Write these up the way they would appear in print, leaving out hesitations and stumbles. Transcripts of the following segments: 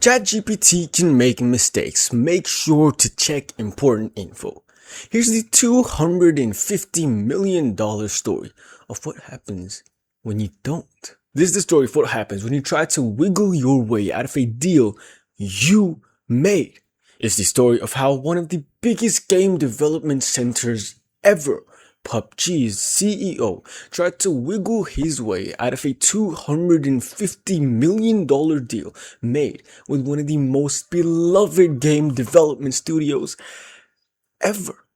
ChatGPT can make mistakes. Make sure to check important info. Here's the $250 million story of what happens when you don't. This is the story of what happens when you try to wiggle your way out of a deal you made. It's the story of how one of the biggest game development centers ever, PUBG's CEO, tried to wiggle his way out of a $250 million deal made with one of the most beloved game development studios ever.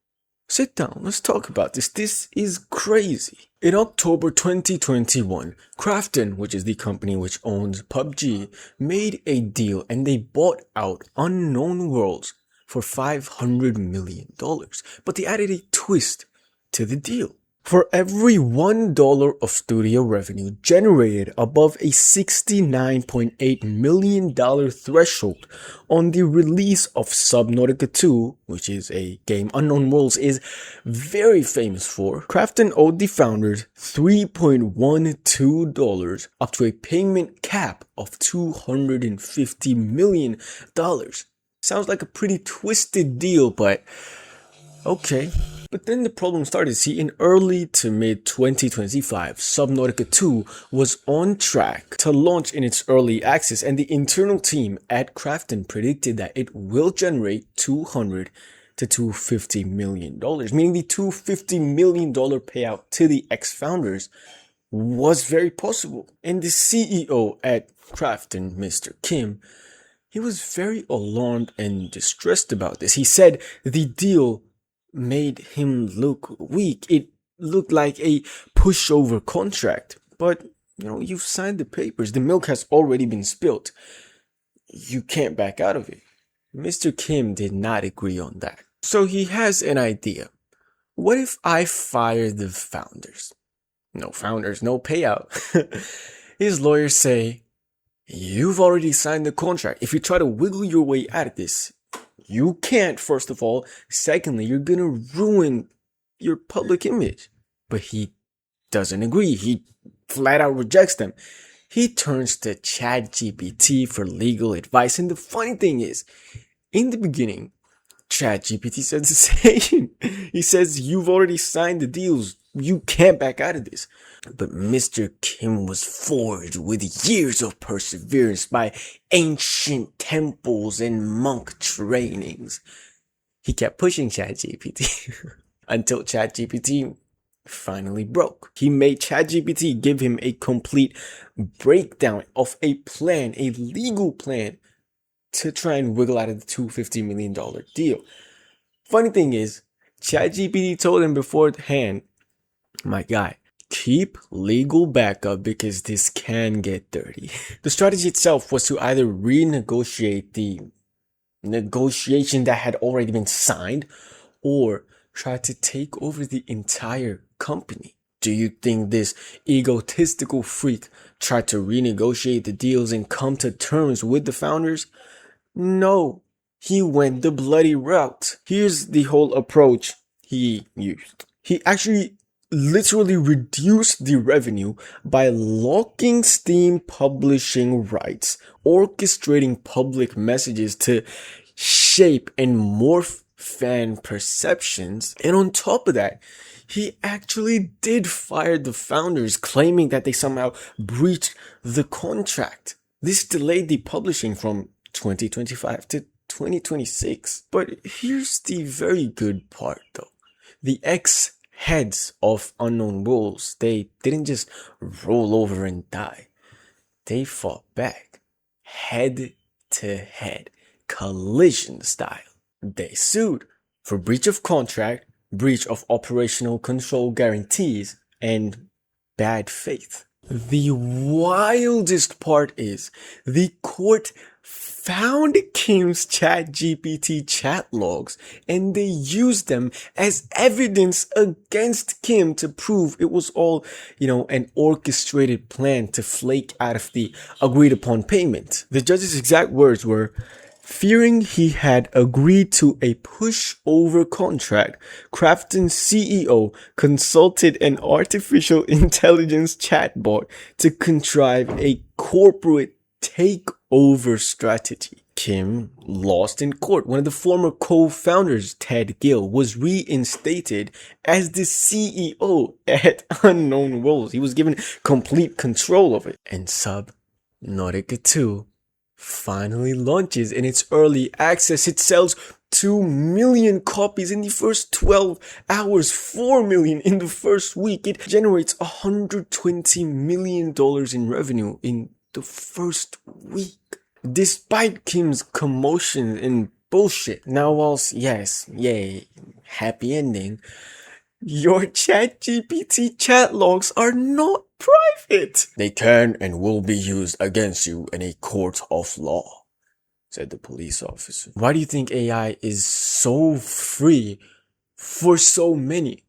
Sit down, let's talk about this. This is crazy. In October 2021, Krafton, which is the company which owns PUBG, made a deal and they bought out Unknown Worlds for $500 million. But they added a twist to the deal. For every $1 of studio revenue generated above a $69.8 million threshold on the release of Subnautica 2, which is a game Unknown Worlds is very famous for, Krafton owed the founders $3.12 up to a payment cap of $250 million. Sounds like a pretty twisted deal, but okay. But then the problem started. See, in early to mid 2025, Subnautica 2 was on track to launch in its early access, and the internal team at Krafton predicted that it will generate $200 to $250 million, meaning the $250 million payout to the ex-founders was very possible. And the CEO at Krafton, Mr. Kim, he was very alarmed and distressed about this. He said the deal made him look weak. It looked like a pushover contract. But, you've signed the papers. The milk has already been spilled. You can't back out of it. Mr. Kim did not agree on that. So he has an idea. What if I fire the founders? No founders, no payout. His lawyers say, you've already signed the contract. If you try to wiggle your way out of this, you can't, first of all. Secondly, you're gonna ruin your public image. But he doesn't agree. He flat out rejects them. He turns to ChatGPT for legal advice. And the funny thing is, in the beginning, ChatGPT says the same. He says, you've already signed the deals. You can't back out of this. But Mr. Kim was forged with years of perseverance by ancient temples and monk trainings. He kept pushing ChatGPT until ChatGPT finally broke. He made ChatGPT give him a complete breakdown of a plan, a legal plan, to try and wiggle out of the $250 million deal. Funny thing is, ChatGPT told him beforehand, my guy, keep legal backup because this can get dirty. The strategy itself was to either renegotiate the negotiation that had already been signed or try to take over the entire company. Do you think this egotistical freak tried to renegotiate the deals and come to terms with the founders? No, he went the bloody route. Here's the whole approach he used. He actually literally reduced the revenue by locking Steam publishing rights, orchestrating public messages to shape and morph fan perceptions. And on top of that, he actually did fire the founders, claiming that they somehow breached the contract. This delayed the publishing from 2025 to 2026. But here's the very good part though. The ex-heads of Unknown Worlds, they didn't just roll over and die. They fought back, head to head, collision style. They sued for breach of contract, breach of operational control guarantees, and bad faith. The wildest part is the court found Kim's ChatGPT chat logs and they used them as evidence against Kim to prove it was all, an orchestrated plan to flake out of the agreed upon payment. The judge's exact words were, fearing he had agreed to a pushover contract, Krafton CEO consulted an artificial intelligence chatbot to contrive a corporate takeover over strategy. Kim lost in court. One of the former co-founders, Ted Gill, was reinstated as the CEO at Unknown Worlds. He was given complete control of it. And Subnautica 2 finally launches in its early access. It sells 2 million copies in the first 12 hours, 4 million in the first week. It generates $120 million in revenue in the first week. Despite Kim's commotion and bullshit. Now, whilst, yes, yay, happy ending, your ChatGPT chat logs are not private. They can and will be used against you in a court of law, said the police officer. Why do you think AI is so free for so many?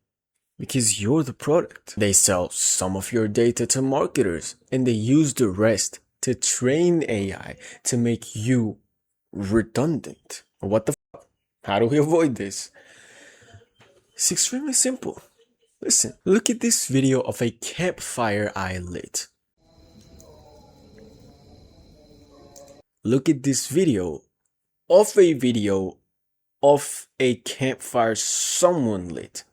Because you're the product. They sell some of your data to marketers and they use the rest to train AI to make you redundant. What the fuck? How do we avoid this? It's extremely simple. Listen, look at this video of a campfire I lit. Look at this video of a campfire someone lit.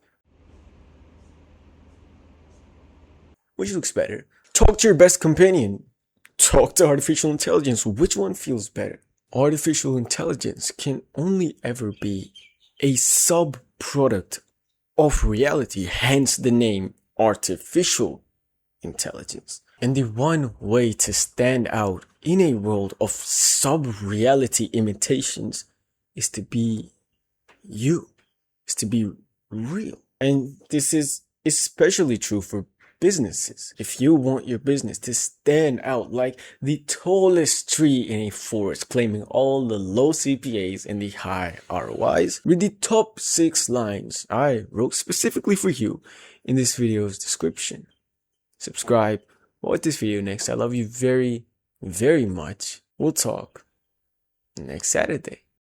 Which looks better? Talk to your best companion. Talk to artificial intelligence. Which one feels better? Artificial intelligence can only ever be a sub-product of reality, hence the name artificial intelligence. And the one way to stand out in a world of sub-reality imitations is to be you, is to be real. And this is especially true for businesses. If you want your business to stand out like the tallest tree in a forest, claiming all the low CPAs and the high ROIs, read the top 6 lines I wrote specifically for you in this video's description. Subscribe, watch this video next. I love you very, very much. We'll talk next Saturday.